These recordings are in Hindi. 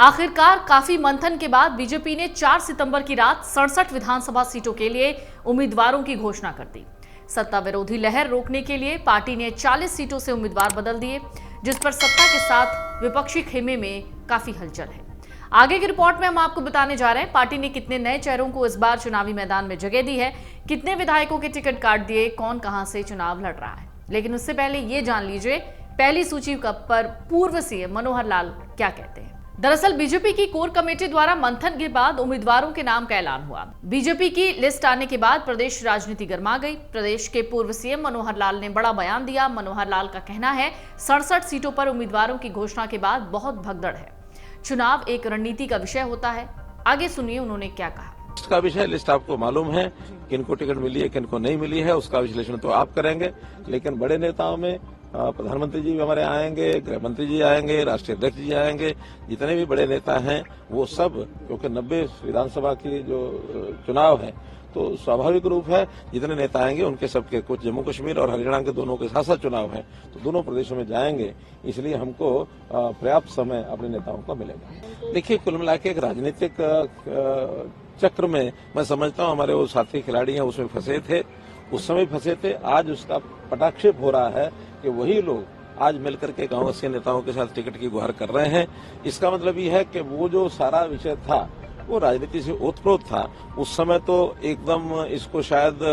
आखिरकार काफी मंथन के बाद बीजेपी ने 4 सितंबर की रात 67 विधानसभा सीटों के लिए उम्मीदवारों की घोषणा कर दी। सत्ता विरोधी लहर रोकने के लिए पार्टी ने 40 सीटों से उम्मीदवार बदल दिए, जिस पर सत्ता के साथ विपक्षी खेमे में काफी हलचल है। आगे की रिपोर्ट में हम आपको बताने जा रहे हैं पार्टी ने कितने नए चेहरों को इस बार चुनावी मैदान में जगह दी है, कितने विधायकों के टिकट काट दिए, कौन कहां से चुनाव लड़ रहा है। लेकिन उससे पहले ये जान लीजिए पहली सूची पर पूर्व सीएम मनोहर लाल क्या कहते हैं। दरअसल बीजेपी की कोर कमेटी द्वारा मंथन के बाद उम्मीदवारों के नाम का ऐलान हुआ। बीजेपी की लिस्ट आने के बाद प्रदेश राजनीति गर्मा गई। प्रदेश के पूर्व सीएम मनोहर लाल ने बड़ा बयान दिया। मनोहर लाल का कहना है 67 सीटों पर उम्मीदवारों की घोषणा के बाद बहुत भगदड़ है। चुनाव एक रणनीति का विषय होता है। आगे सुनिए उन्होंने क्या कहा। उसका विषय लिस्ट आपको मालूम है, किनको टिकट मिली है किनको नहीं मिली है, उसका विश्लेषण तो आप करेंगे। लेकिन बड़े नेताओं में प्रधानमंत्री जी भी हमारे आएंगे, गृह मंत्री जी आएंगे, राष्ट्रीय अध्यक्ष जी आएंगे, जितने भी बड़े नेता हैं वो सब, क्योंकि 90 विधानसभा की जो चुनाव है तो स्वाभाविक रूप है जितने नेता आएंगे उनके सबके, कुछ जम्मू कश्मीर और हरियाणा के दोनों के साथ साथ चुनाव है तो दोनों प्रदेशों में जाएंगे, इसलिए हमको पर्याप्त समय अपने नेताओं को मिलेगा। देखिए, कुल मिला के एक राजनीतिक चक्र में मैं समझता हूँ हमारे वो साथी खिलाड़ी हैं उसमें फंसे थे, उस समय फंसे थे। आज उसका पटाक्षेप हो रहा है कि वही लोग आज मिलकर के कांग्रेस के नेताओं के साथ टिकट की गुहार कर रहे हैं। इसका मतलब ये है कि वो जो सारा विषय था वो राजनीति से ओतप्रोत था। उस समय तो एकदम इसको शायद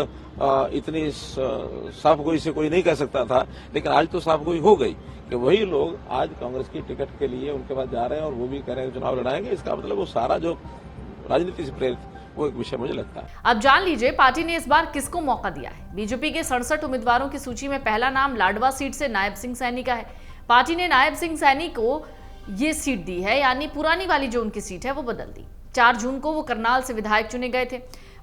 इतनी साफगोई से कोई नहीं कह सकता था, लेकिन आज तो साफगोई हो गई कि वही लोग आज कांग्रेस की टिकट के लिए उनके पास जा रहे हैं और वो भी कह रहे हैं चुनाव लड़ाएंगे। इसका मतलब वो सारा जो राजनीति से प्रेरित वो एक विषय मुझे लगता है। अब जान लीजिए पार्टी ने इस बार किसको मौका दिया है। बीजेपी के 67 उम्मीदवारों की सूची में पहला नाम लाडवा सीट से नायब सिंह सैनी का है। पार्टी ने नायब सिंह सैनी को ये सीट दी है, यानी पुरानी वाली जो उनकी सीट है वो बदल दी। 4 जून को वो करनाल से विधायक चुने गए थे।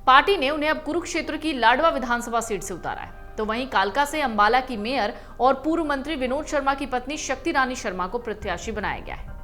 पार्टी ने उन्हें अब कुरुक्षेत्र की लाडवा विधानसभा सीट से उतारा है। तो वहीं कालका से अंबाला की मेयर और पूर्व मंत्री विनोद शर्मा की पत्नी शक्ति रानी शर्मा को प्रत्याशी बनाया गया है।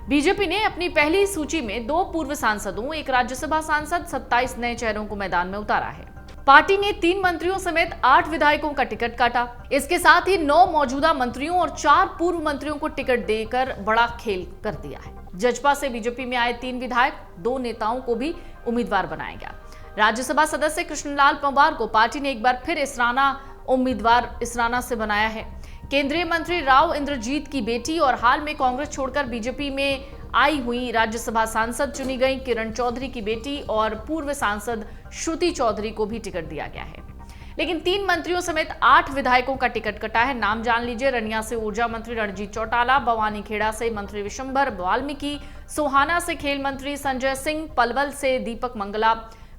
बीजेपी ने अपनी पहली सूची में 2 पूर्व सांसदों, 1 राज्यसभा सांसद, 27 नए चेहरों को मैदान में उतारा है। पार्टी ने 3 मंत्रियों समेत 8 विधायकों का टिकट काटा। इसके साथ ही 9 मौजूदा मंत्रियों और 4 पूर्व मंत्रियों को टिकट देकर बड़ा खेल कर दिया है। जजपा से बीजेपी में आए 3 विधायक, 2 नेताओं को भी उम्मीदवार बनाया गया। राज्यसभा सदस्य कृष्णलाल पंवार को पार्टी ने एक बार फिर उम्मीदवार इसराना से बनाया है। केंद्रीय मंत्री राव इंद्रजीत की बेटी और हाल में कांग्रेस छोड़कर बीजेपी में आई हुई राज्यसभा सांसद चुनी गई किरण चौधरी की बेटी और पूर्व सांसद श्रुति चौधरी को भी टिकट दिया गया है। लेकिन 3 मंत्रियों समेत 8 विधायकों का टिकट कटा है। नाम जान लीजिए। रनिया से ऊर्जा मंत्री रणजीत चौटाला, भवानीखेड़ा से मंत्री विशंभर वाल्मीकि, सोहाना से खेल मंत्री संजय सिंह, पलवल से दीपक मंगला,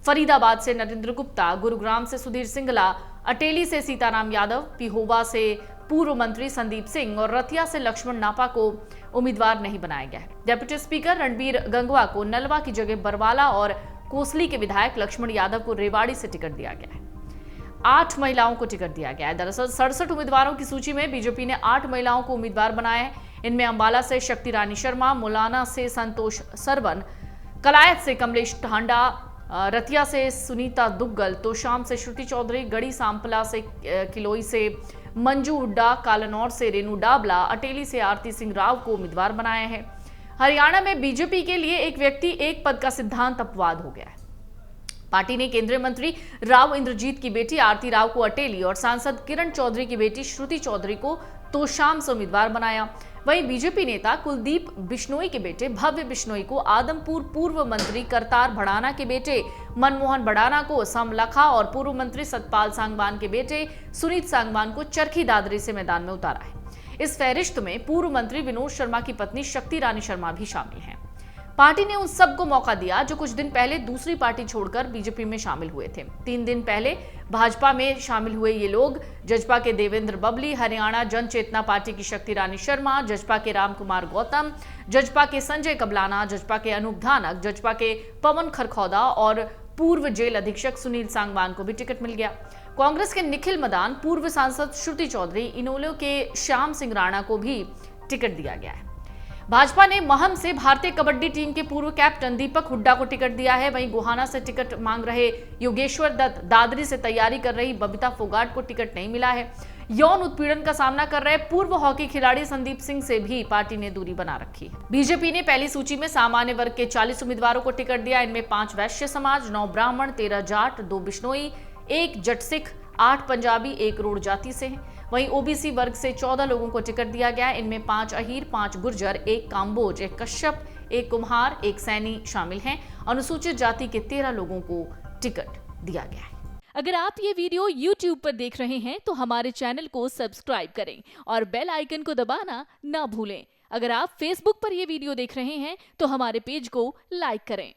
फरीदाबाद से नरेंद्र गुप्ता, गुरुग्राम से सुधीर सिंगला, अटेली से सीताराम यादव, पिहोवा से पूर्व मंत्री संदीप सिंह और रतिया से लक्ष्मण नापा को उम्मीदवार नहीं बनाया गया है। डिप्टी स्पीकर रणबीर गंगवा को नलवा की जगह बरवाला और कोसली के विधायक लक्ष्मण यादव को रेवाड़ी से टिकट दिया गया है। 8 महिलाओं को टिकट दिया गया है। दरअसल 67 उम्मीदवारों की सूची में बीजेपी ने 8 महिलाओं को उम्मीदवार बनाया है। इनमें अंबाला से शक्ति रानी शर्मा, मुलाना से संतोष सरवन, कलायत से कमलेश ढांडा, रतिया से सुनीता दुग्गल, तोशाम से श्रुति चौधरी, गढ़ी सांपला से किलोई से मंजू हुड्डा, कालानौर से रेणु डाबला, अटेली से आरती सिंह राव को उम्मीदवार बनाया है। हरियाणा में बीजेपी के लिए एक व्यक्ति एक पद का सिद्धांत अपवाद हो गया है। पार्टी ने केंद्रीय मंत्री राव इंद्रजीत की बेटी आरती राव को अटेली और सांसद किरण चौधरी की बेटी श्रुति चौधरी को तोशाम से उम्मीदवार बनाया। वहीं बीजेपी नेता कुलदीप बिश्नोई के बेटे भव्य बिश्नोई को आदमपुर, पूर्व मंत्री करतार भड़ाना के बेटे मनमोहन भड़ाना को समलखा और पूर्व मंत्री सतपाल सांगवान के बेटे सुनीत सांगवान को चरखी दादरी से मैदान में उतारा है। इस फहरिस्त में पूर्व मंत्री विनोद शर्मा की पत्नी शक्ति रानी शर्मा भी शामिल हैं। पार्टी ने उन सबको मौका दिया जो कुछ दिन पहले दूसरी पार्टी छोड़कर बीजेपी में शामिल हुए थे। 3 दिन पहले भाजपा में शामिल हुए ये लोग जजपा के देवेंद्र बबली, हरियाणा जन चेतना पार्टी की शक्ति रानी शर्मा, जजपा के रामकुमार गौतम, जजपा के संजय कबलाना, जजपा के अनूप धानक, जजपा के पवन खरखौदा और पूर्व जेल अधीक्षक सुनील सांगवान को भी टिकट मिल गया। कांग्रेस के निखिल मदान, पूर्व सांसद श्रुति चौधरी, इनेलो के श्याम सिंह राणा को भी टिकट दिया गया है। भाजपा ने महम से भारतीय कबड्डी टीम के पूर्व कैप्टन दीपक हुड्डा को टिकट दिया है। वहीं गोहाना से टिकट मांग रहे योगेश्वर दत्त, दादरी से तैयारी कर रही बबीता फोगाट को टिकट नहीं मिला है। यौन उत्पीड़न का सामना कर रहे पूर्व हॉकी खिलाड़ी संदीप सिंह से भी पार्टी ने दूरी बना रखी है। बीजेपी ने पहली सूची में सामान्य वर्ग के 40 उम्मीदवारों को टिकट दिया। इनमें 5 वैश्य समाज, 9 ब्राह्मण, 13 जाट, 2 बिश्नोई, 1 जट सिख, 8 पंजाबी, 1 रोड जाति से हैं। वहीं ओबीसी वर्ग से 14 लोगों को टिकट दिया गया। इनमें 5 अहीर, 5 गुर्जर, 1 काम्बोज, 1 कश्यप, 1 कुम्हार, 1 सैनी शामिल हैं। अनुसूचित जाति के 13 लोगों को टिकट दिया गया है। अगर आप ये वीडियो YouTube पर देख रहे हैं तो हमारे चैनल को सब्सक्राइब करें और बेल आइकन को दबाना ना भूलें। अगर आप Facebook पर ये वीडियो देख रहे हैं तो हमारे पेज को लाइक करें।